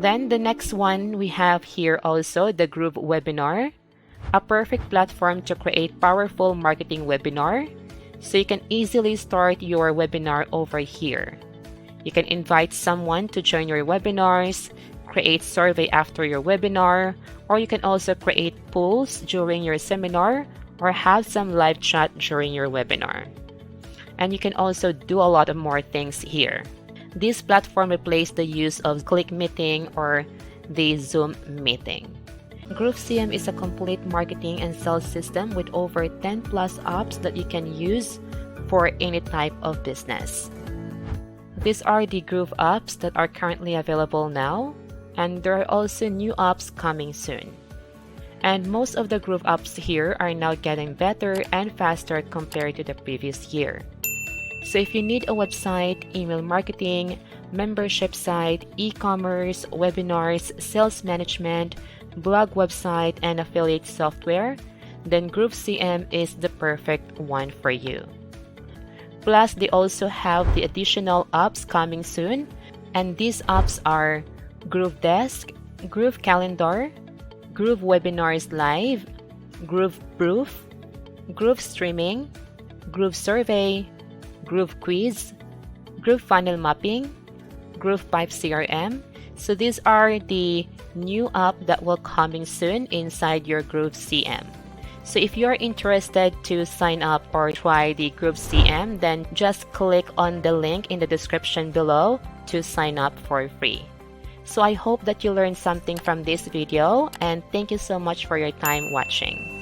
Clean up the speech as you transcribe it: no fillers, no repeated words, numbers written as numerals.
Then the next one we have here also the GrooveWebinar, a perfect platform to create powerful marketing webinar. So you can easily start your webinar over here. You can invite someone to join your webinars, create survey after your webinar, or you can also create polls during your seminar or have some live chat during your webinar. And you can also do a lot of more things here. This platform replaces the use of Click Meeting or the Zoom meeting. GrooveCM is a complete marketing and sales system with over 10 plus apps that you can use for any type of business. These are the Groove apps that are currently available now, and there are also new apps coming soon. And most of the Groove apps here are now getting better and faster compared to the previous year. So if you need a website, email marketing, membership site, e-commerce, webinars, sales management, blog website, and affiliate software, then GrooveCM is the perfect one for you. Plus, they also have the additional apps coming soon, and these apps are Groove Desk, Groove Calendar, Groove Webinars Live, Groove Proof, Groove Streaming, Groove Survey, Groove Quiz, Groove Funnel Mapping, Groove Pipe CRM. So these are the new app that will coming soon inside your GrooveCM. So if you're interested to sign up or try the GrooveCM, then just click on the link in the description below to sign up for free. So I hope that you learned something from this video, and thank you so much for your time watching.